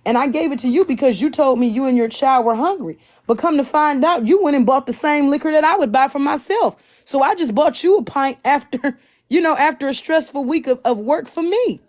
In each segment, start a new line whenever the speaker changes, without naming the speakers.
and I gave it to you because you told me you and your child were hungry. But come to find out, you went and bought the same liquor that I would buy for myself. So I just bought you a pint after, after a stressful week of work for me.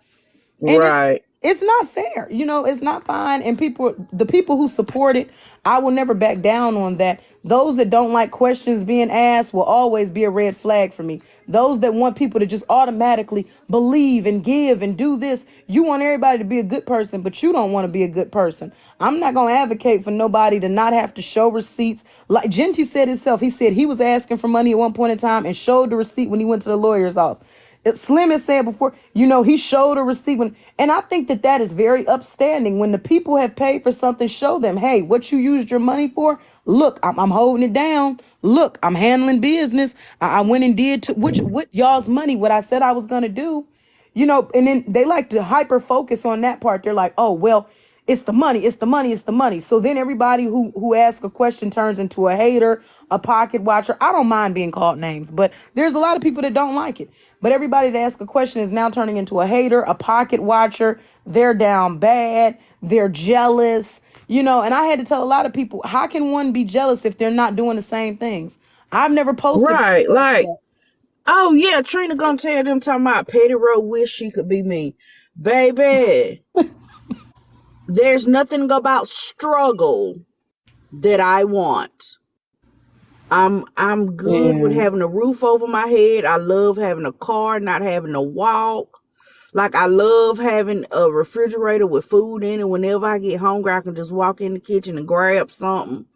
And
Right.
it's not fair. It's not fine. And the people who support it, I will never back down on that. Those that don't like questions being asked will always be a red flag for me. Those that want people to just automatically believe and give and do this, you want everybody to be a good person, but you don't want to be a good person. I'm not going to advocate for nobody to not have to show receipts. Like Genty said himself, he said he was asking for money at one point in time and showed the receipt when he went to the lawyer's house. Slim has said before, he showed a receipt. And I think that is very upstanding. When the people have paid for something, show them, hey, what you used your money for? Look, I'm holding it down. Look, I'm handling business. I went and did with y'all's money what I said I was going to do. And then they like to hyper focus on that part. They're like, oh, well, it's the money, it's the money, it's the money. So then everybody who asks a question turns into a hater, a pocket watcher. I don't mind being called names, but there's a lot of people that don't like it. But everybody that asks a question is now turning into a hater, a pocket watcher. They're down bad. They're jealous. And I had to tell a lot of people, how can one be jealous if they're not doing the same things? I've never posted
Right. Like,
stuff.
oh yeah, Trina gonna tell them talking about PettyRo wish she could be me. Baby, there's nothing about struggle that I want. I'm good with
Yeah.
having a roof over my head. I love having a car, not having to walk. Like I love having a refrigerator with food in it. Whenever I get hungry, I can just walk in the kitchen and grab something.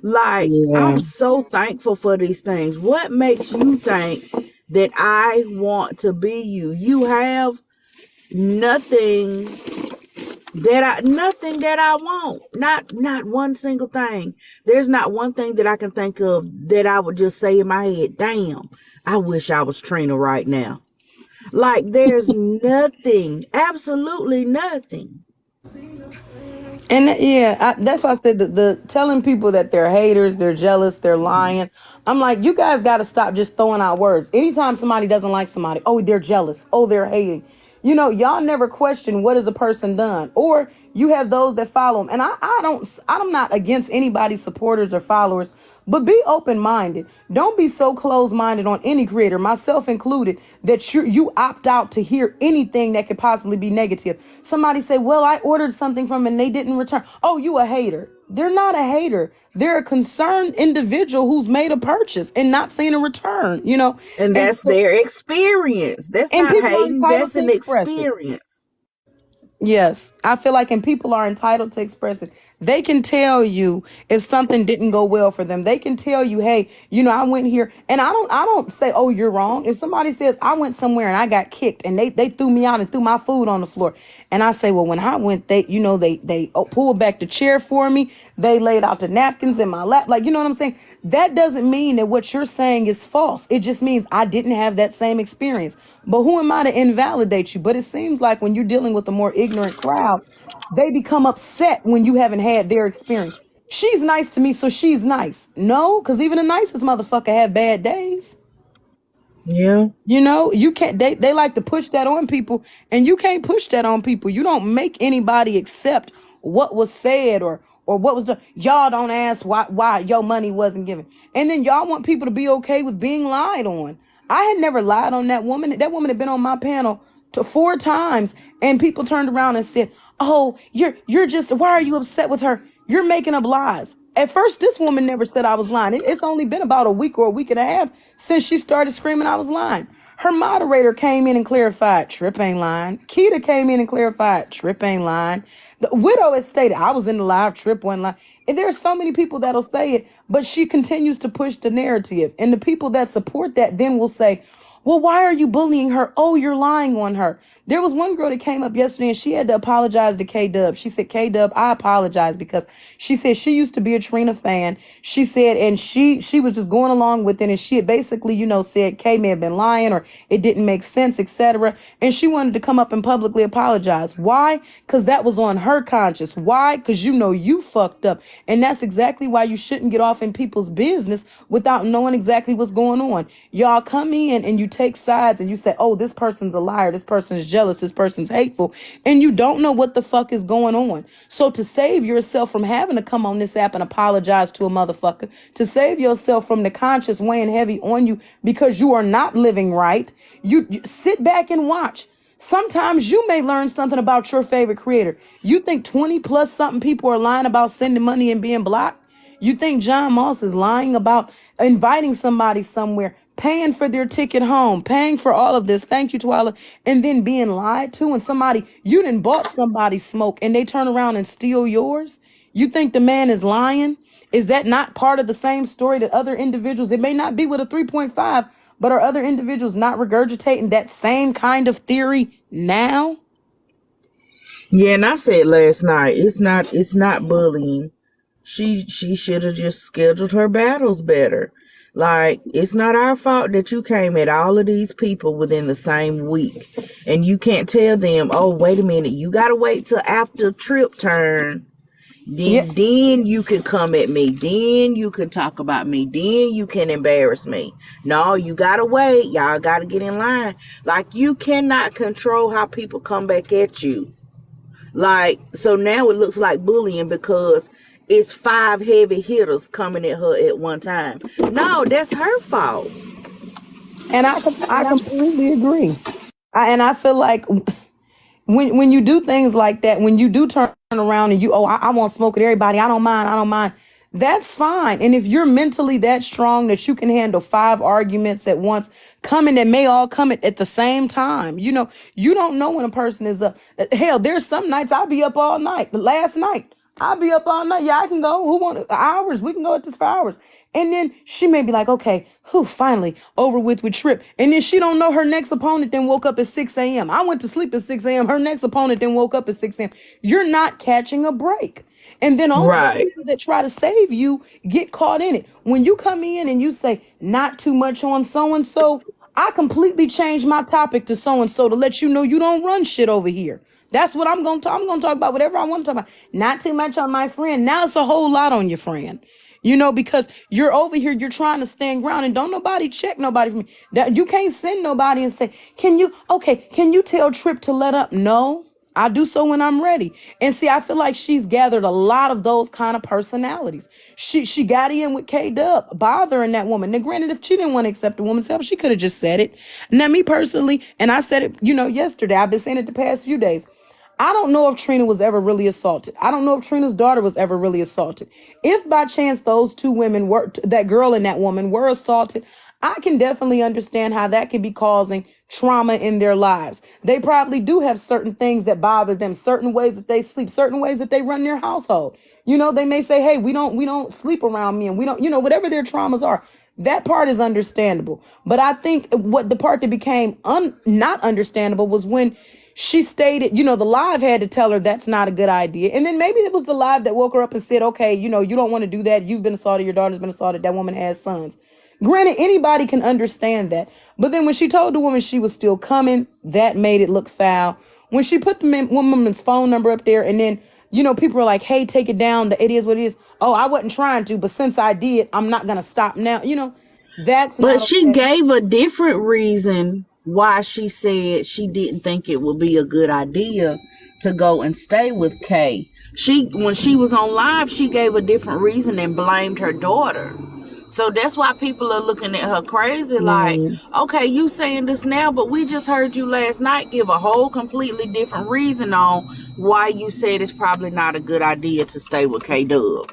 Like
Yeah.
I'm so thankful for these things. What makes you think that I want to be you? You have nothing nothing that I want. Not one single thing. There's not one thing that I can think of that I would just say in my head, damn, I wish I was Trina right now. Like there's nothing, absolutely nothing.
And that's why I said the telling people that they're haters, they're jealous, they're lying. I'm like, you guys got to stop just throwing out words. Anytime somebody doesn't like somebody, oh, they're jealous, oh, they're hating. Y'all never question what has a person done, or you have those that follow them. And I'm not against anybody's supporters or followers, but be open minded. Don't be so close minded on any creator, myself included, that you opt out to hear anything that could possibly be negative. Somebody say, well, I ordered something from and they didn't return. Oh, you a hater. They're not a hater. They're a concerned individual who's made a purchase and not seen a return,
And
And
that's
so,
their experience. That's
and
not
people are
hating,
entitled
that's
to
an
express it.
experience.
Yes, I feel like, and people are entitled to express it. They can tell you if something didn't go well for them. They can tell you, hey, I went here, and I don't say, oh, you're wrong. If somebody says I went somewhere and I got kicked and they threw me out and threw my food on the floor, and I say, well, when I went, they pulled back the chair for me. They laid out the napkins in my lap, like, you know what I'm saying? That doesn't mean that what you're saying is false. It just means I didn't have that same experience. But who am I to invalidate you? But it seems like when you're dealing with a more ignorant crowd, they become upset when you haven't had their experience. She's nice to me, so she's nice. No, because even the nicest motherfucker have bad days.
Yeah.
You can't, they like to push that on people, and you can't push that on people. You don't make anybody accept what was said or what was done. Y'all don't ask why your money wasn't given. And then y'all want people to be okay with being lied on. I had never lied on that woman. That woman had been on my panel to 4 times, and people turned around and said, oh, you're just, why are you upset with her? You're making up lies. At first, this woman never said I was lying. It's only been about a week or a week and a half since she started screaming I was lying. Her moderator came in and clarified, Trip ain't lying. Keita came in and clarified, Trip ain't lying. The widow has stated, I was in the live, Trip wasn't lying. And there are so many people that'll say it, but she continues to push the narrative. And the people that support that then will say, well, why are you bullying her? Oh, you're lying on her. There was one girl that came up yesterday and she had to apologize to K-Dub. She said, K-Dub, I apologize because she said she used to be a Trina fan. She said, and she was just going along with it. And she had basically, said K may have been lying or it didn't make sense, etc. And she wanted to come up and publicly apologize. Why? Because that was on her conscience. Why? Because you fucked up. And that's exactly why you shouldn't get off in people's business without knowing exactly what's going on. Y'all come in and you take sides and you say, oh, this person's a liar, this person's jealous, this person's hateful, and you don't know what the fuck is going on. So to save yourself from having to come on this app and apologize to a motherfucker, to save yourself from the conscience weighing heavy on you because you are not living right, you sit back and watch. Sometimes you may learn something about your favorite creator. You think 20 plus something people are lying about sending money and being blocked? You think John Moss is lying about inviting somebody somewhere, paying for their ticket home, paying for all of this, thank you, Twyla, and then being lied to? And somebody, you done bought somebody smoke and they turn around and steal yours? You think the man is lying? Is that not part of the same story that other individuals, it may not be with a 3.5, but are other individuals not regurgitating that same kind of theory now?
Yeah, and I said last night, it's not bullying. She should have just scheduled her battles better. Like, it's not our fault that you came at all of these people within the same week. And you can't tell them, oh, wait a minute, you gotta wait till after trip turn.
Yeah.
Then you can come at me. Then you can talk about me. Then you can embarrass me. No, you gotta wait. Y'all gotta get in line. Like, you cannot control how people come back at you. Like, so now it looks like bullying because it's 5 heavy hitters coming at her at one time. No, that's her fault.
And I completely agree. I feel like when you do things like that, when you do turn around and I won't smoke with everybody, I don't mind, that's fine. And if you're mentally that strong that you can handle 5 arguments at once coming that may all come at the same time, you don't know when a person is up. Hell, there's some nights I'll be up all night. The last night I'll be up all night. Yeah, I can go. Who want hours? We can go at this for hours. And then she may be like, okay, finally over with Trip. And then she don't know her next opponent then woke up at 6 a.m. I went to sleep at 6 a.m. Her next opponent then woke up at 6 a.m. You're not catching a break. And then all the people that try to save you get caught in it. When you come in and you say, not too much on so-and-so, I completely changed my topic to so-and-so to let you know you don't run shit over here. That's what I'm going to talk. I'm going to talk about whatever I want to talk about. Not too much on my friend. Now it's a whole lot on your friend. Because you're over here, you're trying to stand ground and don't nobody check nobody for me. That you can't send nobody and say, can you tell Trip to let up? No, I do so when I'm ready. And see, I feel like she's gathered a lot of those kind of personalities. She got in with K-Dub, bothering that woman. Now, granted, if she didn't want to accept a woman's help, she could have just said it. Now, me personally, and I said it, yesterday, I've been saying it the past few days. I don't know if Trina was ever really assaulted. I don't know if Trina's daughter was ever really assaulted. If by chance those two women that girl and that woman were assaulted, I can definitely understand how that could be causing trauma in their lives. They probably do have certain things that bother them, certain ways that they sleep, certain ways that they run their household. They may say, hey, we don't sleep around me, and we don't, whatever their traumas are. That part is understandable. But I think what the part that became not understandable was when she stated, the live had to tell her that's not a good idea. And then maybe it was the live that woke her up and said, okay, you don't want to do that. You've been assaulted. Your daughter's been assaulted. That woman has sons. Granted, anybody can understand that. But then when she told the woman she was still coming, that made it look foul. When she put the woman's phone number up there and then, people were like, hey, take it down. It is what it is. Oh, I wasn't trying to, but since I did, I'm not going to stop now. That's
But
not
she
okay.
gave a different reason why she said she didn't think it would be a good idea to go and stay with Kay. When she was on live, she gave a different reason and blamed her daughter. So that's why people are looking at her crazy like, okay, you saying this now, but we just heard you last night give a whole completely different reason on why you said it's probably not a good idea to stay with K-Dub.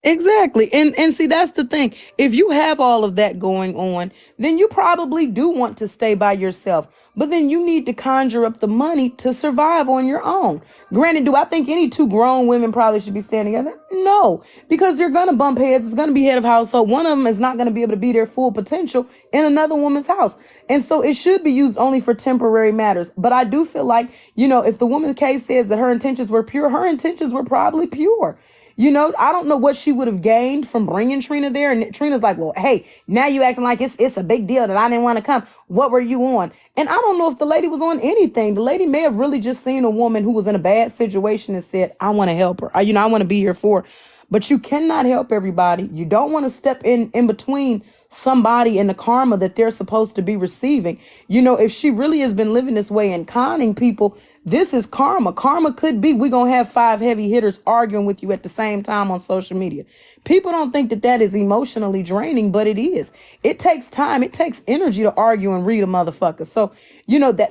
Exactly. And see, that's the thing. If you have all of that going on, then you probably do want to stay by yourself. But then you need to conjure up the money to survive on your own. Granted, do I think any two grown women probably should be staying together? No, because they're going to bump heads. It's going to be head of household. One of them is not going to be able to be their full potential in another woman's house. And so it should be used only for temporary matters. But I do feel like, if the woman's case says that her intentions were pure, her intentions were probably pure. I don't know what she would have gained from bringing Trina there. And Trina's like, well, hey, now you acting like it's a big deal that I didn't want to come. What were you on? And I don't know if the lady was on anything. The lady may have really just seen a woman who was in a bad situation and said, I want to help her. I want to be here for her. but you cannot help everybody. You don't want to step in between somebody and the karma that they're supposed to be receiving. If she really has been living this way and conning people, this is karma. Karma could be we're going to have 5 heavy hitters arguing with you at the same time on social media. People don't think that is emotionally draining, but it is. It takes time. It takes energy to argue and read a motherfucker. So,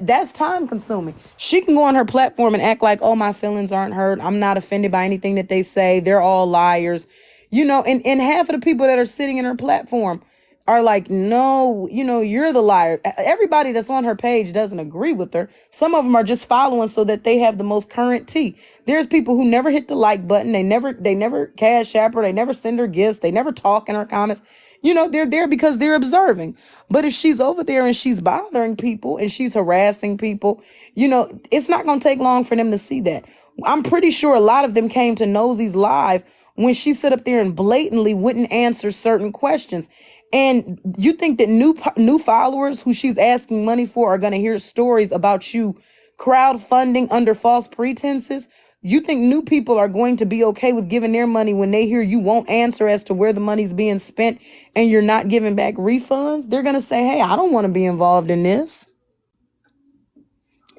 that's time consuming. She can go on her platform and act like, oh, my feelings aren't hurt. I'm not offended by anything that they say. They're all liars. And half of the people that are sitting in her platform are like, no, you're the liar. Everybody that's on her page doesn't agree with her. Some of them are just following so that they have the most current tea. There's people who never hit the like button. They never cash app her. They never send her gifts. They never talk in her comments. They're there because they're observing. But if she's over there and she's bothering people and she's harassing people, it's not going to take long for them to see that. I'm pretty sure a lot of them came to Nosey's live when she sat up there and blatantly wouldn't answer certain questions. And you think that new followers who she's asking money for are going to hear stories about you crowdfunding under false pretenses? You think new people are going to be okay with giving their money when they hear you won't answer as to where the money's being spent and you're not giving back refunds? They're going to say, hey, I don't want to be involved in this.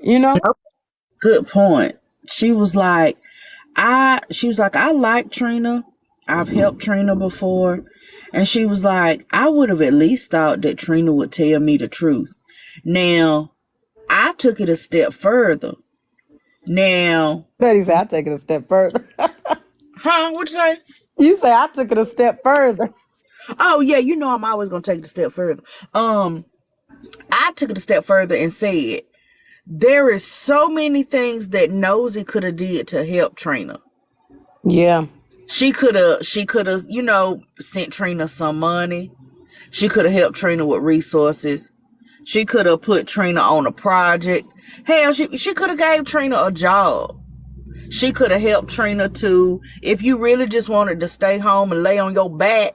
Good point. She was like, I like Trina. I've helped Trina before. And she was like, I would have at least thought that Trina would tell me the truth. Now, I took it a step further. Now,
Betty said, I take it a step further.
What'd you say?
You say I took it a step further.
Oh yeah, I'm always gonna take it a step further. I took it a step further and said, there is so many things that Nosy could have did to help Trina.
Yeah.
She could have, sent Trina some money. She could have helped Trina with resources. She could have put Trina on a project. Hell, she could have gave Trina a job. She could have helped Trina to, if you really just wanted to stay home and lay on your back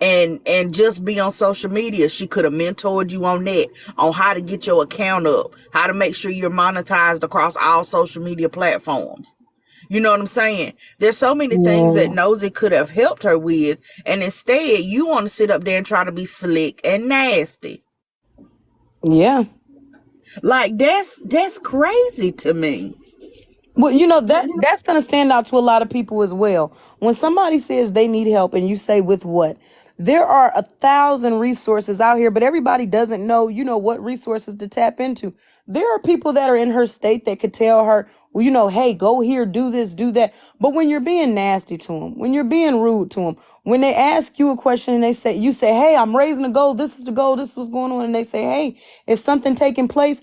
and just be on social media, she could have mentored you on that, on how to get your account up, how to make sure you're monetized across all social media platforms. You know what I'm saying? There's so many things that Nosy could have helped her with, and instead you want to sit up there and try to be slick and nasty.
Yeah.
Like that's crazy to me.
Well, that's going to stand out to a lot of people as well. When somebody says they need help and you say with what? There are 1,000 resources out here, but everybody doesn't know, what resources to tap into. There are people that are in her state that could tell her, well, hey, go here, do this, do that. But when you're being nasty to them, when you're being rude to them, when they ask you a question and you say, hey, I'm raising a goal. This is the goal. This is what's going on. And they say, hey, is something taking place?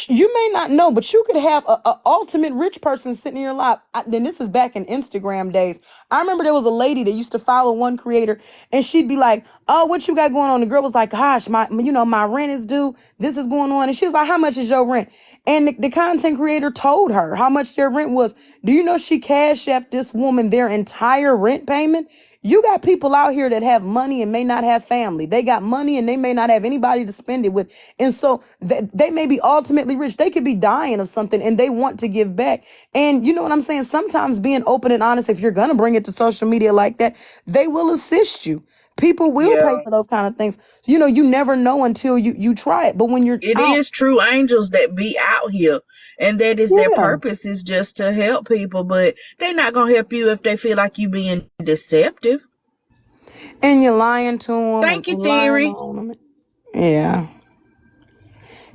You may not know, but you could have a ultimate rich person sitting in your lap. Then this is back in Instagram days. I remember there was a lady that used to follow one creator, and she'd be like, "Oh, what you got going on?" The girl was like, "Gosh, my rent is due. This is going on." And she was like, "How much is your rent?" And the content creator told her how much their rent was. Do you know she cash apped this woman their entire rent payment? You got people out here that have money and may not have family. They got money and they may not have anybody to spend it with. And so they may be ultimately rich. They could be dying of something and they want to give back. And you know what I'm saying? Sometimes being open and honest, if you're going to bring it to social media like that, they will assist you. People will pay for those kind of things. You never know until you try it. But when
it is true angels that be out here, and that is their purpose, is just to help people, but they're not gonna help you if they feel like you being deceptive.
And you're lying to them.
Thank you, Theory.
Yeah.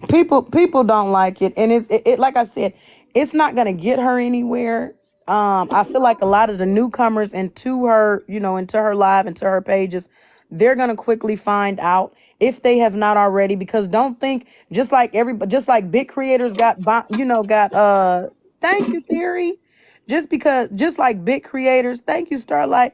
People don't like it, and it like I said, it's not gonna get her anywhere. I feel like a lot of the newcomers into her, into her live, into her pages, they're gonna quickly find out if they have not already. Because don't think just like big creators got thank you, Theory. Just like big creators, thank you, Starlight.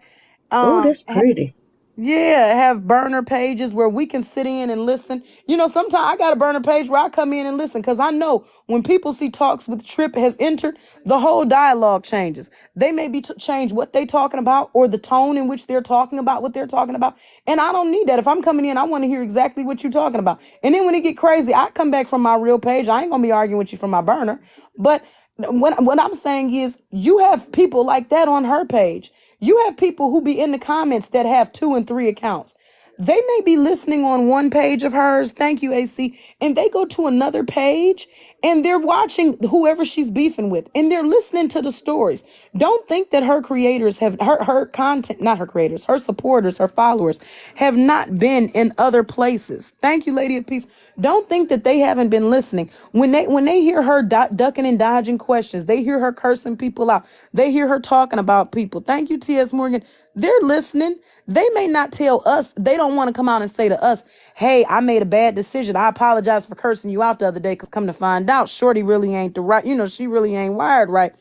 Oh, that's pretty.
Have burner pages where we can sit in and listen. Sometimes I got a burner page where I come in and listen because I know when people see Talks with Trip has entered, the whole dialogue changes. They may be change what they're talking about or the tone in which they're talking about what they're talking about. And I don't need that. If I'm coming in, I want to hear exactly what you're talking about. And then when it get crazy, I come back from my real page. I ain't going to be arguing with you from my burner. But what I'm saying is you have people like that on her page. You have people who be in the comments that have 2 and 3 accounts. They may be listening on one page of hers, thank you, AC, and they go to another page and they're watching whoever she's beefing with and they're listening to the stories. Don't think that her creators have her content, not her creators, her supporters, her followers have not been in other places. Thank you, Lady of Peace. Don't think that they haven't been listening. When they hear her ducking and dodging questions, they hear her cursing people out, they hear her talking about people. Thank you, T.S. Morgan. They're listening. They may not tell us. They don't want to come out and say to us, hey, I made a bad decision. I apologize for cursing you out the other day, because come to find out, Shorty really ain't the right, she really ain't wired right.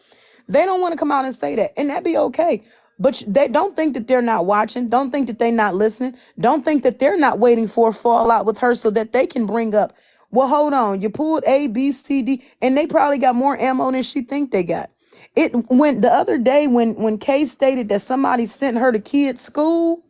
They don't want to come out and say that. And that'd be okay. But they don't think that they're not watching. Don't think that they're not listening. Don't think that they're not waiting for a fallout with her so that they can bring up, well, hold on, you pulled A, B, C, D, and they probably got more ammo than she think they got. It went the other day when Kay stated that somebody sent her to kids' school.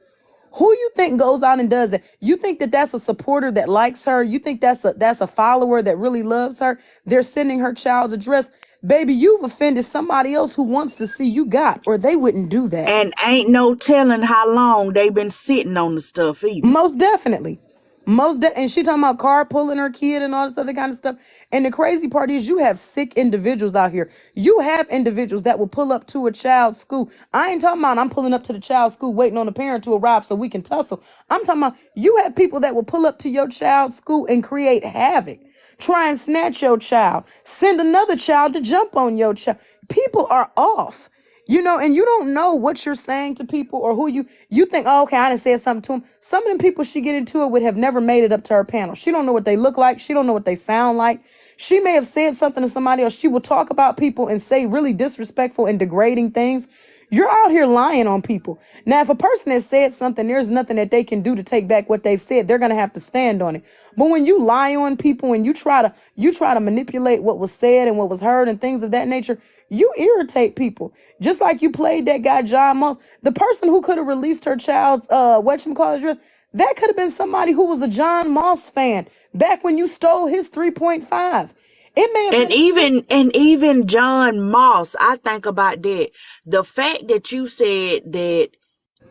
Who you think goes out and does that? You think that that's a supporter that likes her? You think that's a follower that really loves her? They're sending her child's address. Baby, you've offended somebody else who wants to see you got, or they wouldn't do that.
And ain't no telling how long they been sitting on the stuff either.
Most definitely. And she talking about carpooling her kid and all this other kind of stuff. And the crazy part is you have sick individuals out here. You have individuals that will pull up to a child's school. I ain't talking about I'm pulling up to the child's school waiting on the parent to arrive so we can tussle. I'm talking about you have people that will pull up to your child's school and create havoc. Try and snatch your child. Send another child to jump on your child. People are off. And you don't know what you're saying to people or who you think, oh, okay, I done said something to them. Some of them people she get into it with have never made it up to her panel. She don't know what they look like. She don't know what they sound like. She may have said something to somebody else. She will talk about people and say really disrespectful and degrading things. You're out here lying on people. Now, if a person has said something, there's nothing that they can do to take back what they've said. They're going to have to stand on it. But when you lie on people and you try to manipulate what was said and what was heard and things of that nature, you irritate people. Just like you played that guy, John Moss, the person who could have released her child's, whatchamacallit, that could have been somebody who was a John Moss fan back when you stole his 3.5. It may have been.
And even John Moss, I think about that. The fact that you said that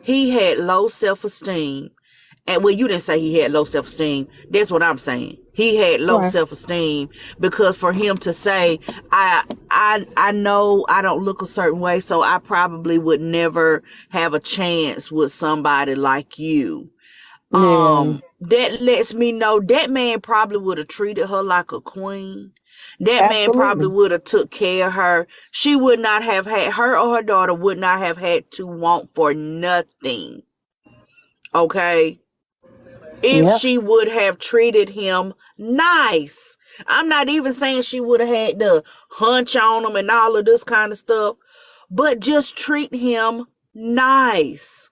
he had low self-esteem, and well, you didn't say he had low self-esteem. That's what I'm saying. He had low
Right.
self-esteem, because for him to say, I know I don't look a certain way, so I probably would never have a chance with somebody like you.
Yeah,
That lets me know that man probably would have treated her like a queen. That man probably
absolutely.
would have took care of her. She would not have had, her or her daughter would not have had to want for nothing. Okay? If
Yep.
she would have treated him nice. I'm not even saying she would have had to hunch on him and all of this kind of stuff, but just treat him nice.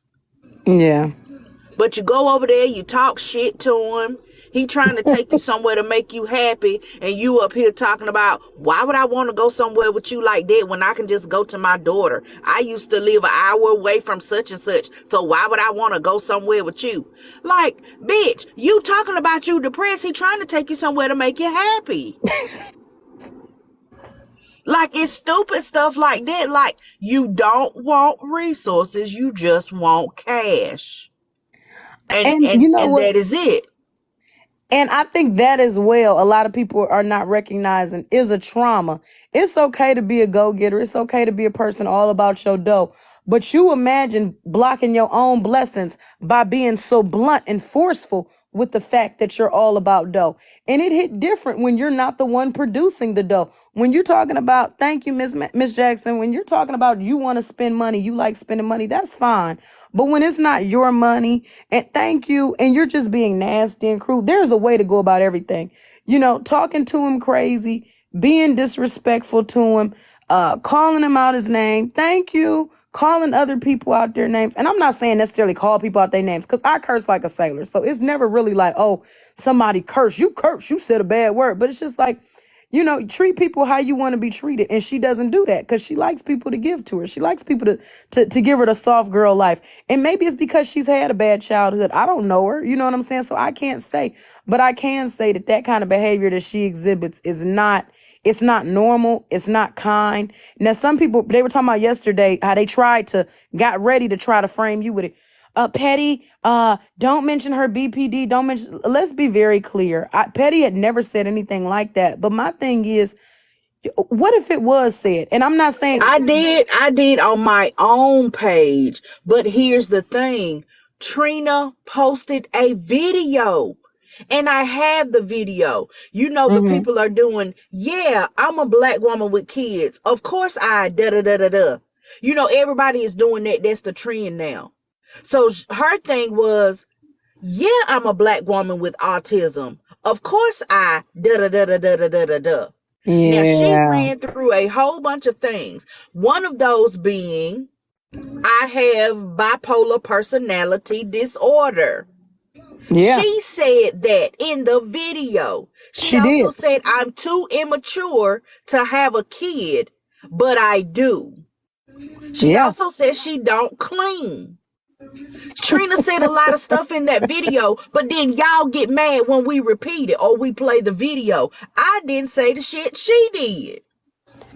Yeah.
But you go over there, you talk shit to him. He trying to take you somewhere to make you happy, and you up here talking about, why would I want to go somewhere with you like that when I can just go to my daughter? I used to live an hour away from such and such, so why would I want to go somewhere with you? Like, bitch, you talking about you depressed, he trying to take you somewhere to make you happy. Like, it's stupid stuff like that. Like, you don't want resources, you just want cash. And
And
and
you know
and
what?
that is it.
And I think that as well, a lot of people are not recognizing is a trauma. It's okay to be a go-getter. It's okay to be a person all about your dough. But you imagine blocking your own blessings by being so blunt and forceful with the fact that you're all about dough. And it hit different when you're not the one producing the dough. When you're talking about, thank you, Miss Jackson, when you're talking about you want to spend money, you like spending money, that's fine. But when it's not your money, and thank you, and you're just being nasty and cruel, there's a way to go about everything. Talking to him crazy, being disrespectful to him, calling him out his name, thank you, calling other people out their names. And I'm not saying necessarily call people out their names, because I curse like a sailor. So it's never really like, oh, somebody curse, you said a bad word. But it's just like, treat people how you want to be treated. And she doesn't do that because she likes people to give to her. She likes people to give her the soft girl life. And maybe it's because she's had a bad childhood. I don't know her. You know what I'm saying? So I can't say. But I can say that kind of behavior that she exhibits is not It's not normal. It's not kind. Now, some people, they were talking about yesterday how they got ready to try to frame you with it. Petty, don't mention her BPD. Don't mention, let's be very clear. Petty had never said anything like that. But my thing is, what if it was said? And I'm not saying,
I did on my own page. But here's the thing. Trina posted a video. And I have the video. You know, the
mhm,
people are doing, yeah, I'm a black woman with kids. Of course I da da da da da. You know, everybody is doing that. That's the trend now. So her thing was, yeah, I'm a black woman with autism. Of course I da da da da da da da da da. Now she
yeah,
ran through a whole bunch of things. One of those being, I have bipolar personality disorder.
yeah,
She said that in the video. She
she
also
did.
said, I'm too immature to have a kid, but I do. She
Yeah.
also said she don't clean. Trina said a lot of stuff in that video, but then y'all get mad when we repeat it or we play the video. I didn't say the shit she did.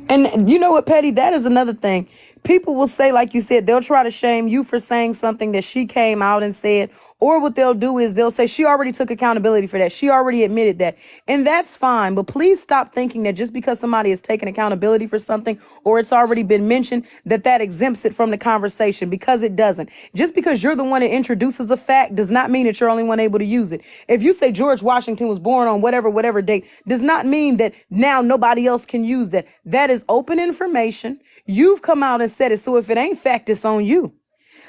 And you know what, Petty? That is another thing. People will say, like you said, they'll try to shame you for saying something that she came out and said. Or what they'll do is they'll say she already took accountability for that. She already admitted that. And that's fine. But please stop thinking that just because somebody has taken accountability for something or it's already been mentioned, that exempts it from the conversation, because it doesn't. Just because you're the one that introduces a fact does not mean that you're only one able to use it. If you say George Washington was born on whatever date, does not mean that now nobody else can use that. That is open information. You've come out and said it. So if it ain't fact, it's on you.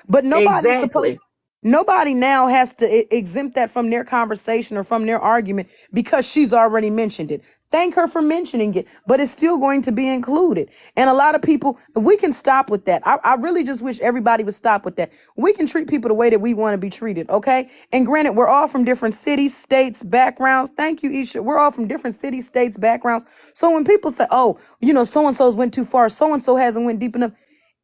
But
Exactly.
nobody now has to exempt that from their conversation or from their argument because she's already mentioned it. Thank her for mentioning it, but it's still going to be included. And a lot of people, we can stop with that. I really just wish everybody would stop with that. We can treat people the way that we want to be treated, okay? And granted, we're all from different cities, states, backgrounds. Thank you, Isha. We're all from different cities, states, backgrounds. So when people say, oh, so-and-so's went too far, so-and-so hasn't went deep enough,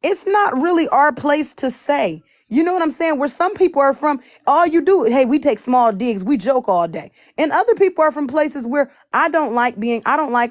it's not really our place to say. You know what I'm saying? Where some people are from, all you do, hey, we take small digs, we joke all day. And other people are from places where I don't like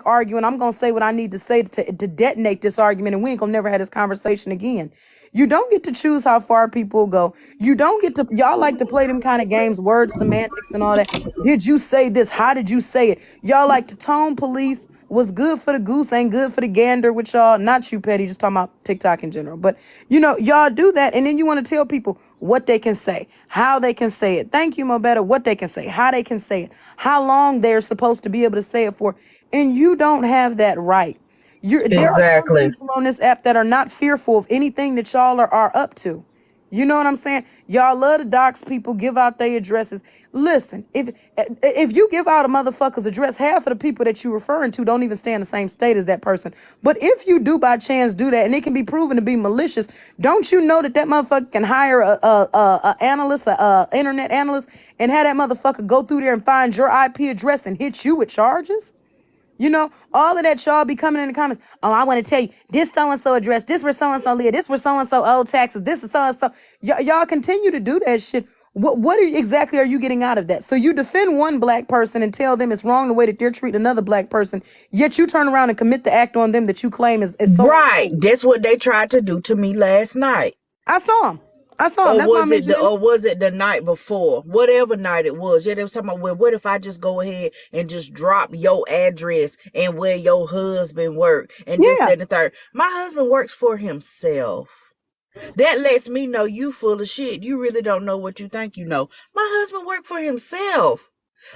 arguing. I'm going to say what I need to say to detonate this argument, and we ain't going to never have this conversation again. You don't get to choose how far people go. You don't get to, y'all like to play them kind of games, word semantics and all that. Did you say this? How did you say it? Y'all like to tone police. What's good for the goose ain't good for the gander with y'all. Not you, Petty, just talking about TikTok in general. But, y'all do that. And then you want to tell people what they can say, how they can say it. Thank you, Mo Better. What they can say, how they can say it, how long they're supposed to be able to say it for. And you don't have that right. There are some
Exactly.
people on this app that are not fearful of anything that y'all are up to. You know what I'm saying? Y'all love to dox people, give out their addresses. Listen, if you give out a motherfucker's address, half of the people that you're referring to don't even stay in the same state as that person. But if you do by chance do that, and it can be proven to be malicious, don't you know that motherfucker can hire a analyst, a internet analyst, and have that motherfucker go through there and find your IP address and hit you with charges? All of that y'all be coming in the comments. Oh, I want to tell you, this so-and-so address, this where so-and-so live, this where so-and-so owe taxes, this is so-and-so. Y'all continue to do that shit. Exactly are you getting out of that? So you defend one black person and tell them it's wrong the way that they're treating another black person, yet you turn around and commit the act on them that you claim is so
Right.
important.
That's what they tried to do to me last night.
I saw him. I saw him.
Or
That's why I
was it
mentioned it.
the night before? Whatever night it was. Yeah, they was talking about, well, what if I just go ahead and just drop your address and where your husband work and this, that,
Yeah,
and the third. My husband works for himself. That lets me know you full of shit. You really don't know what you think you know. My husband worked for himself.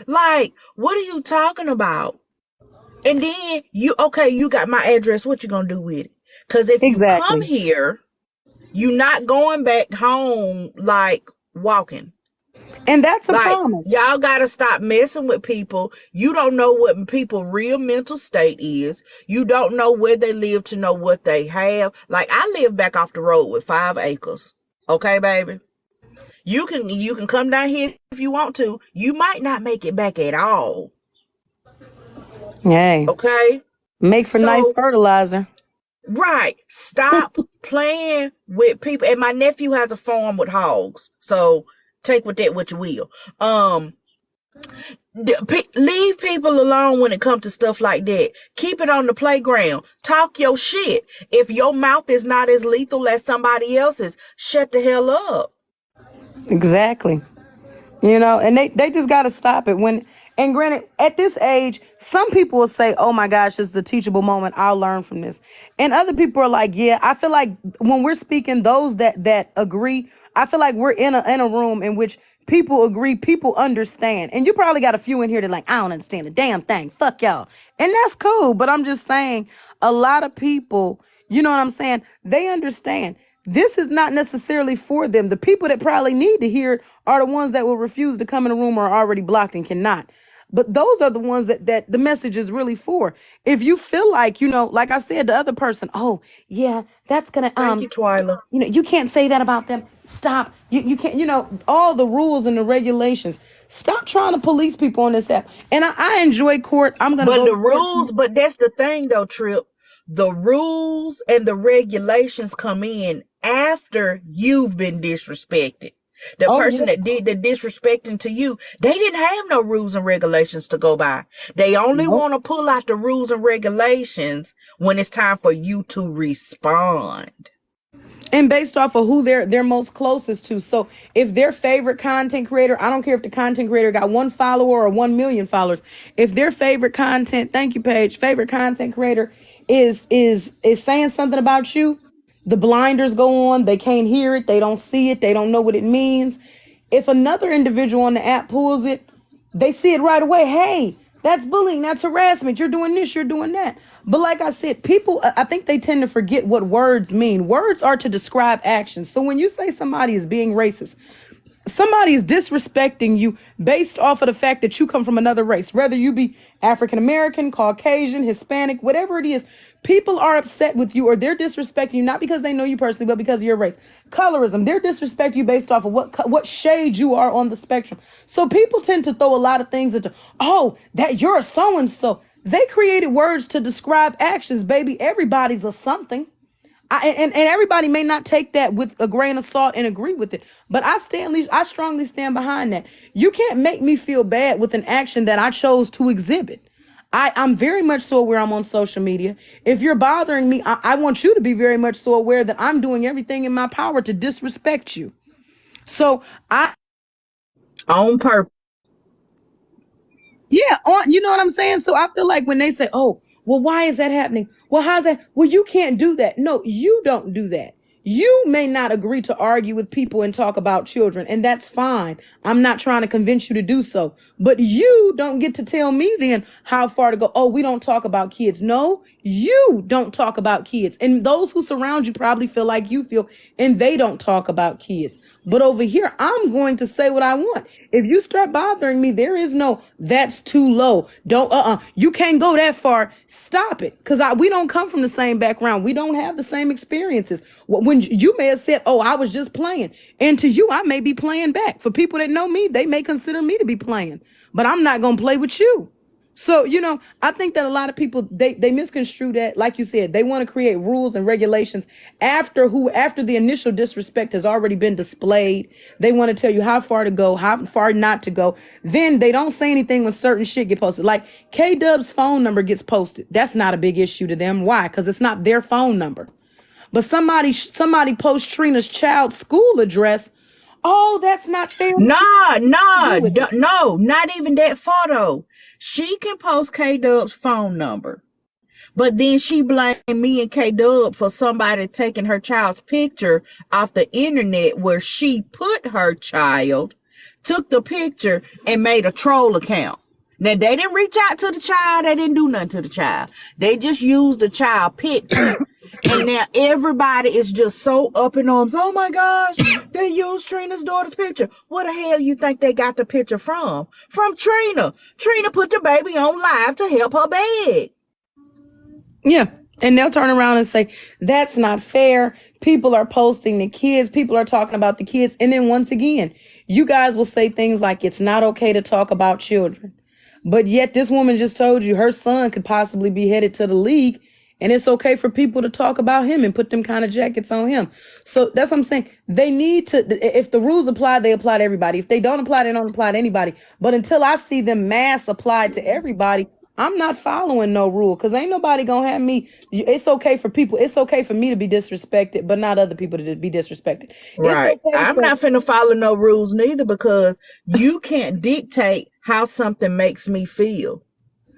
Like, what are you talking about? And then you got my address. What you gonna do with it? Because if you come
exactly.
here, you not going back home like walking.
And that's a
Like,
promise.
y'all gotta stop messing with people. You don't know what people's real mental state is. You don't know where they live to know what they have. Like, I live back off the road with 5 acres. Okay, baby? You can come down here if you want to. You might not make it back at all.
Hey,
Okay?
make for nice
So,
fertilizer.
right. Stop playing with people. And my nephew has a farm with hogs. So take with that what you will. Leave people alone when it comes to stuff like that. Keep it on the playground. Talk your shit. If your mouth is not as lethal as somebody else's, shut the hell up.
Exactly. And they just got to stop it. And granted, at this age, some people will say, oh my gosh, this is a teachable moment, I'll learn from this. And other people are like, yeah, I feel like when we're speaking, those that agree, I feel like we're in a room in which people agree, people understand. And you probably got a few in here that like, I don't understand a damn thing, fuck y'all. And that's cool, but I'm just saying, a lot of people, you know what I'm saying, they understand this is not necessarily for them. The people that probably need to hear it are the ones that will refuse to come in a room or are already blocked and cannot. But those are the ones that the message is really for. If you feel like, like I said, the other person, oh yeah, that's gonna
Thank you, Twyla.
you can't say that about them. Stop. You can't, all the rules and the regulations. Stop trying to police people on this app. And I enjoy court. I'm gonna
But
go
the
to court.
rules, but that's the thing though, Trip. The rules and the regulations come in after you've been disrespected. The
Oh yeah.
person that did the disrespecting to you, they didn't have no rules and regulations to go by. They only
Nope.
want to pull out the rules and regulations when it's time for you to respond.
And based off of who they're most closest to. So if their favorite content creator, I don't care if the content creator got 1 follower or 1 million followers, if their favorite content, thank you, Paige, favorite content creator is saying something about you, the blinders go on, they can't hear it, they don't see it, they don't know what it means. If another individual on the app pulls it, they see it right away. Hey, that's bullying, that's harassment, you're doing this, you're doing that. But like I said, people, I think they tend to forget what words mean. Words are to describe actions. So when you say somebody is being racist, somebody is disrespecting you based off of the fact that you come from another race, whether you be African American, Caucasian, Hispanic, whatever it is. People are upset with you or they're disrespecting you, not because they know you personally, but because of your race. Colorism, they're disrespecting you based off of what shade you are on the spectrum. So people tend to throw a lot of things into, oh, that you're a so-and-so. They created words to describe actions, baby. Everybody's a something. And everybody may not take that with a grain of salt and agree with it, but I strongly stand behind that. You can't make me feel bad with an action that I chose to exhibit. I'm very much so aware I'm on social media. If you're bothering me, I want you to be very much so aware that I'm doing everything in my power to disrespect you. So
On purpose.
yeah, you know what I'm saying? So I feel like when they say, oh, well, why is that happening? Well, how's that? Well, you can't do that. No, you don't do that. You may not agree to argue with people and talk about children, and that's fine. I'm not trying to convince you to do so. But you don't get to tell me then how far to go. Oh, we don't talk about kids. No, you don't talk about kids. And those who surround you probably feel like you feel, and they don't talk about kids. But over here, I'm going to say what I want. If you start bothering me, there is no, that's too low. Don't, you can't go that far. Stop it. Because we don't come from the same background. We don't have the same experiences. When you may have said, oh, I was just playing. And to you, I may be playing back. For people that know me, they may consider me to be playing. But I'm not going to play with you. So, I think that a lot of people, they misconstrue that. Like you said, they want to create rules and regulations after the initial disrespect has already been displayed. They want to tell you how far to go, how far not to go. Then they don't say anything when certain shit get posted. Like K-Dub's phone number gets posted. That's not a big issue to them. Why? Because it's not their phone number. But somebody posts Trina's child's school address. Oh, that's not fair.
No, not even that photo. She can post K-Dub's phone number. But then she blamed me and K-Dub for somebody taking her child's picture off the internet where she put her child, took the picture, and made a troll account. Now, they didn't reach out to the child. They didn't do nothing to the child. They just used the child picture. And now everybody is just so up in arms. Oh my gosh, they used Trina's daughter's picture. What the hell you think they got the picture from? From Trina. Trina put the baby on live to help her beg.
Yeah. And they'll turn around and say, that's not fair. People are posting the kids. People are talking about the kids. And then once again, you guys will say things like it's not okay to talk about children. But yet this woman just told you her son could possibly be headed to the league. And it's okay for people to talk about him and put them kind of jackets on him. So that's what I'm saying. They need to, if the rules apply, they apply to everybody. If they don't apply, they don't apply to anybody. But until I see them mass applied to everybody, I'm not following no rule, because ain't nobody gonna have me. It's okay for people. It's okay for me to be disrespected, but not other people to be disrespected. It's
Right.
okay
I'm
for
not finna follow no rules neither, because you can't dictate how something makes me feel.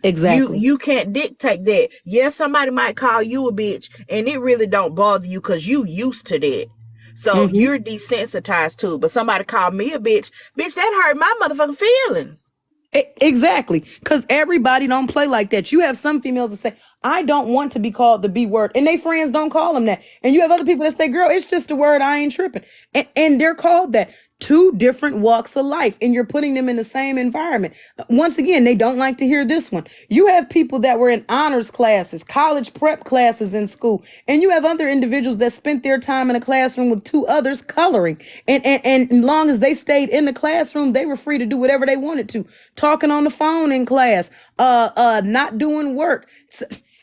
exactly.
You can't dictate that. Yes, somebody might call you a bitch and it really don't bother you because you used to that. So
Hmm.
you're desensitized to it. But somebody called me a bitch, that hurt my motherfucking feelings.
Exactly, because everybody don't play like that. You have some females that say, I don't want to be called the B word, and they friends don't call them that. And you have other people that say, girl, it's just a word, I ain't tripping. And they're called that. Two different walks of life, and you're putting them in the same environment. Once again, they don't like to hear this one. You have people that were in honors classes, college prep classes in school, and you have other individuals that spent their time in a classroom with two others coloring. And as long as they stayed in the classroom, they were free to do whatever they wanted to. Talking on the phone in class, not doing work.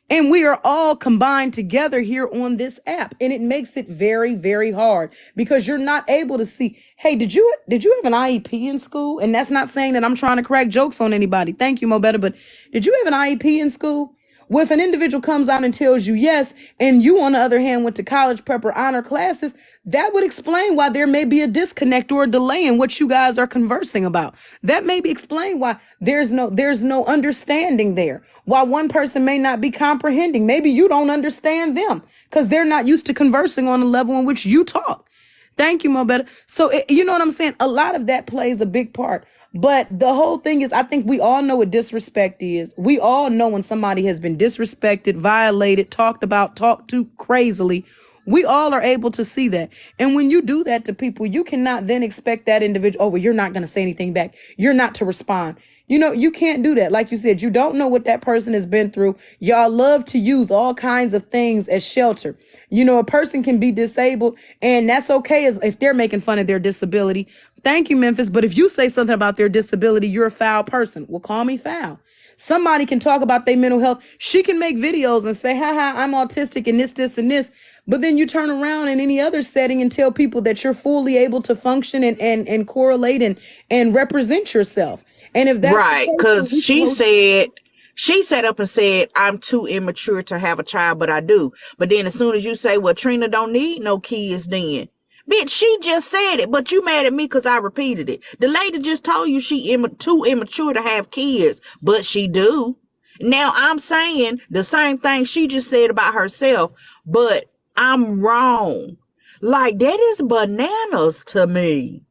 And we are all combined together here on this app. And it makes it very, very hard, because you're not able to see, hey, did you have an IEP in school? And that's not saying that I'm trying to crack jokes on anybody. Thank you, Mo Better. But did you have an IEP in school? Well, if an individual comes out and tells you yes, and you, on the other hand, went to college prep or honor classes, that would explain why there may be a disconnect or a delay in what you guys are conversing about. That may be explain why there's no understanding there. Why one person may not be comprehending. Maybe you don't understand them because they're not used to conversing on the level in which you talk. Thank you, Mo Better. So, you know what I'm saying? A lot of that plays a big part. But the whole thing is, I think we all know what disrespect is. We all know when somebody has been disrespected, violated, talked about, talked to crazily. We all are able to see that. And when you do that to people, you cannot then expect that individual, oh, well, you're not going to say anything back. You're not to respond. You know, you can't do that. Like you said, you don't know what that person has been through. Y'all love to use all kinds of things as shelter. You know, a person can be disabled, and that's okay as if they're making fun of their disability. Thank you, Memphis. But if you say something about their disability, you're a foul person. Well, call me foul. Somebody can talk about their mental health. She can make videos and say, haha, I'm autistic and this, and this. But then you turn around in any other setting and tell people that you're fully able to function and correlate and represent yourself. And if that's the
Right.
case, then
Because
we
she sat up and said, I'm too immature to have a child, but I do. But then as soon as you say, well, Trina don't need no kids then. Bitch, she just said it, but you mad at me because I repeated it. The lady just told you she too immature to have kids, but she do. Now I'm saying the same thing she just said about herself, but I'm wrong. Like, that is bananas to me.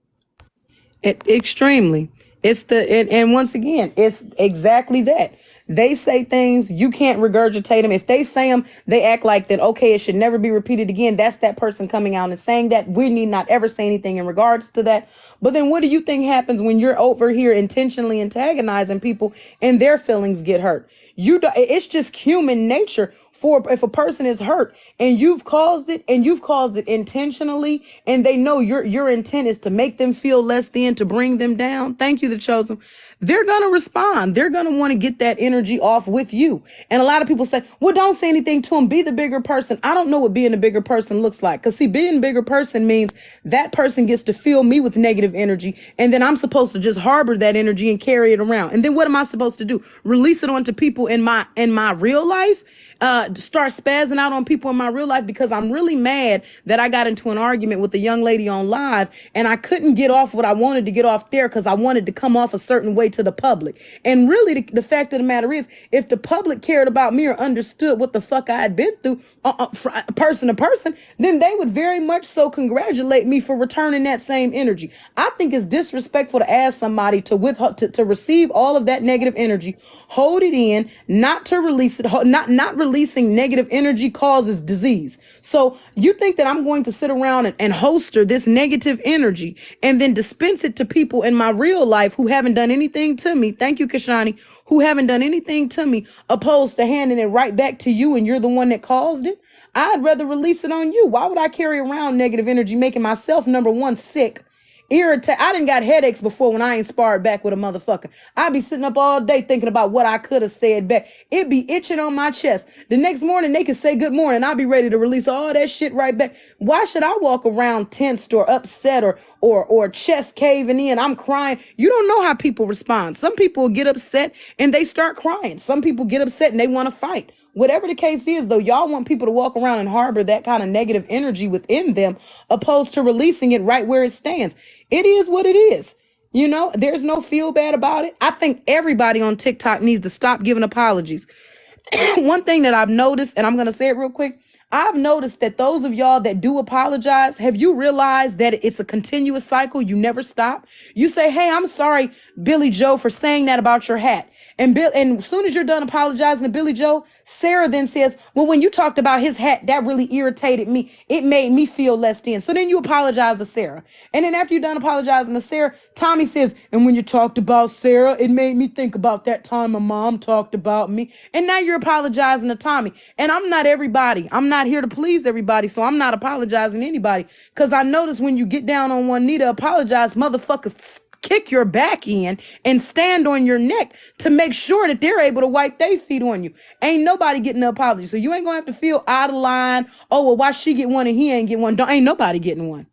Extremely. It's and once again, it's exactly that. They say things, you can't regurgitate them. If they say them, they act like that, okay, it should never be repeated again. That's that person coming out and saying that. We need not ever say anything in regards to that. But then what do you think happens when you're over here intentionally antagonizing people and their feelings get hurt? It's just human nature for, if a person is hurt and you've caused it intentionally, and they know your intent is to make them feel less than, to bring them down. Thank you, The Chosen. They're going to respond. They're going to want to get that energy off with you. And a lot of people say, well, don't say anything to them. Be the bigger person. I don't know what being a bigger person looks like. Because see, being a bigger person means that person gets to fill me with negative energy. And then I'm supposed to just harbor that energy and carry it around. And then what am I supposed to do? Release it onto people in my real life? Start spazzing out on people in my real life because I'm really mad that I got into an argument with a young lady on live and I couldn't get off what I wanted to get off there because I wanted to come off a certain way to the public. And really, the fact of the matter is, if the public cared about me or understood what the fuck I had been through, person to person, then they would very much so congratulate me for returning that same energy. I think it's disrespectful to ask somebody to receive all of that negative energy, hold it in, not to release it, not releasing negative energy causes disease. So you think that I'm going to sit around and holster this negative energy and then dispense it to people in my real life who haven't done anything to me? Thank you, Kashani. Who haven't done anything to me, opposed to handing it right back to you and you're the one that caused it? I'd rather release it on you. Why would I carry around negative energy, making myself, number one, sick, irritate. I done got headaches before when I ain't sparred back with a motherfucker. I be sitting up all day thinking about what I could have said back. It be itching on my chest. The next morning they can say good morning. I'll be ready to release all that shit right back. Why should I walk around tensed or upset or chest caving in? I'm crying. You don't know how people respond. Some people get upset and they start crying. Some people get upset and they want to fight. Whatever the case is, though, y'all want people to walk around and harbor that kind of negative energy within them, opposed to releasing it right where it stands. It is what it is. You know, there's no feel bad about it. I think everybody on TikTok needs to stop giving apologies. One thing that I've noticed, and I'm going to say it real quick, I've noticed that those of y'all that do apologize, have you realized that it's a continuous cycle? You never stop. You say, hey, I'm sorry, Billy Joe, for saying that about your hat. And as soon as you're done apologizing to Billy Joe, Sarah then says, well, when you talked about his hat, that really irritated me. It made me feel less than. So then you apologize to Sarah. And then after you're done apologizing to Sarah, Tommy says, and when you talked about Sarah, it made me think about that time my mom talked about me. And now you're apologizing to Tommy. And I'm not everybody. I'm not here to please everybody. So I'm not apologizing to anybody. Because I notice when you get down on one knee to apologize, motherfuckers kick your back in and stand on your neck to make sure that they're able to wipe their feet on you. Ain't nobody getting an apology. So you ain't gonna have to feel out of line. Oh, well, why she get one and he ain't get one? Ain't nobody getting one.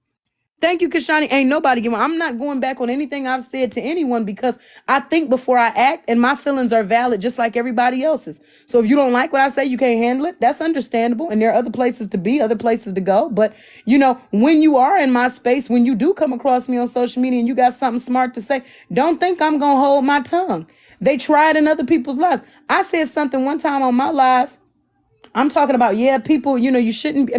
Thank you, Kashani. Ain't nobody giving. I'm not going back on anything I've said to anyone because I think before I act, and my feelings are valid just like everybody else's. So if you don't like what I say, you can't handle it. That's understandable. And there are other places to be, other places to go. But, you know, when you are in my space, when you do come across me on social media and you got something smart to say, don't think I'm going to hold my tongue. They tried in other people's lives. I said something one time on my live. I'm talking about, people, you shouldn't,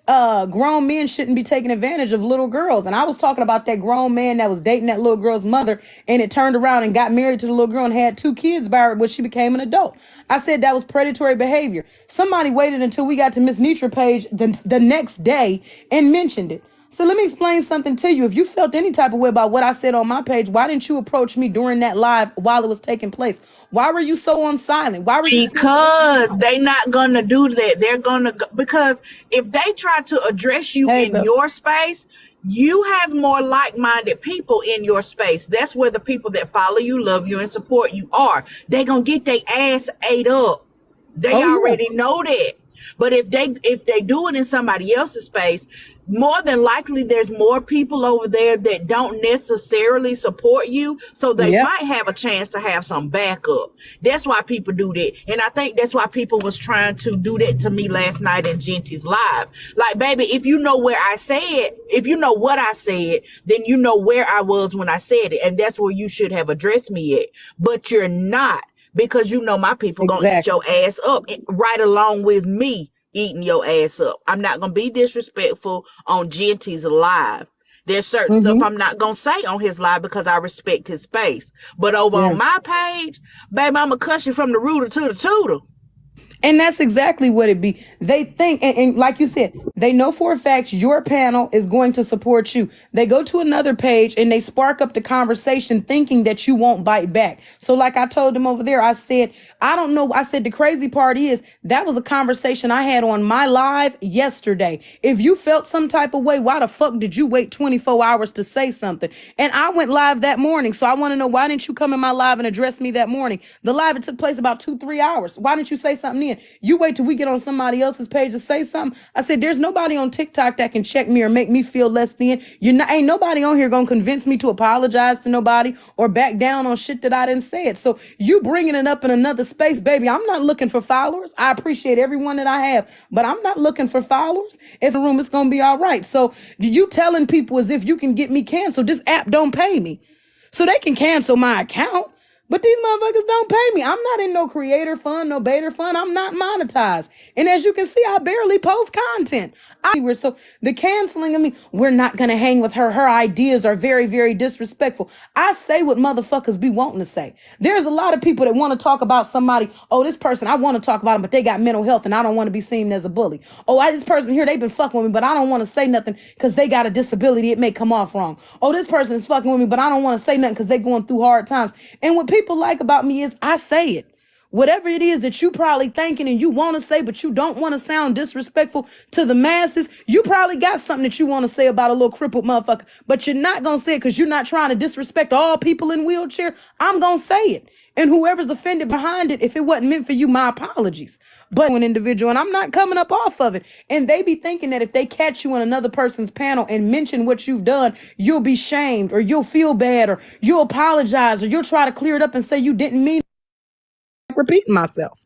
grown men shouldn't be taking advantage of little girls. And I was talking about that grown man that was dating that little girl's mother, and it turned around and got married to the little girl and had 2 kids by her when she became an adult. I said that was predatory behavior. Somebody waited until we got to Miss Nitra page the next day and mentioned it. So let me explain something to you. If you felt any type of way about what I said on my page, why didn't you approach me during that live while it was taking place? Why were you so on silent? Why were you?
Because they not gonna do that. They're gonna because if they try to address you in your space, you have more like-minded people in your space. That's where the people that follow you, love you, and support you are. They gonna get their ass ate up. They already know that. But if they do it in somebody else's space, more than likely there's more people over there that don't necessarily support you, so they might have a chance to have some backup. That's why people do that. And I think that's why people was trying to do that to me last night in Genty's live. Like, baby, if you know where I said, if you know what I said, then you know where I was when I said it, and that's where you should have addressed me at. But you're not, because you know my people gonna eat your ass up right along with me eating your ass up. I'm not gonna be disrespectful on Genty's live. There's certain stuff I'm not gonna say on his live because I respect his space. But over on my page, baby, I'm gonna cuss you from the rooter to the tutor.
And that's exactly what it be. They think, and like you said, they know for a fact your panel is going to support you. They go to another page and they spark up the conversation thinking that you won't bite back. So like I told them over there, I said, I don't know. I said, the crazy part is that was a conversation I had on my live yesterday. If you felt some type of way, why the fuck did you wait 24 hours to say something? And I went live that morning. So I want to know, why didn't you come in my live and address me that morning? The live, it took place about 2-3 hours. Why didn't you say something then? You wait till we get on somebody else's page to say something. I said, there's nobody on TikTok that can check me or make me feel less than. Ain't nobody on here gonna convince me to apologize to nobody or back down on shit that I didn't say it. So you bringing it up in another space, baby. I'm not looking for followers. I appreciate everyone that I have, but I'm not looking for followers. If the room is gonna be all right. So you telling people as if you can get me canceled. This app don't pay me, so they can cancel my account. But these motherfuckers don't pay me. I'm not in no creator fund, no beta fund. I'm not monetized. And as you can see, I barely post content. So the canceling of me, we're not going to hang with her. Her ideas are very, very disrespectful. I say what motherfuckers be wanting to say. There's a lot of people that want to talk about somebody. Oh, this person, I want to talk about them, but they got mental health and I don't want to be seen as a bully. Oh, this person here, they've been fucking with me, but I don't want to say nothing because they got a disability. It may come off wrong. Oh, this person is fucking with me, but I don't want to say nothing because they're going through hard times. And what people like about me is I say it. Whatever it is that you probably thinking and you want to say, but you don't want to sound disrespectful to the masses, you probably got something that you want to say about a little crippled motherfucker, but you're not going to say it because you're not trying to disrespect all people in wheelchair. I'm going to say it. And whoever's offended behind it, if it wasn't meant for you, my apologies. But an individual, and I'm not coming up off of it. And they be thinking that if they catch you on another person's panel and mention what you've done, you'll be shamed or you'll feel bad or you'll apologize or you'll try to clear it up and say you didn't mean repeating myself.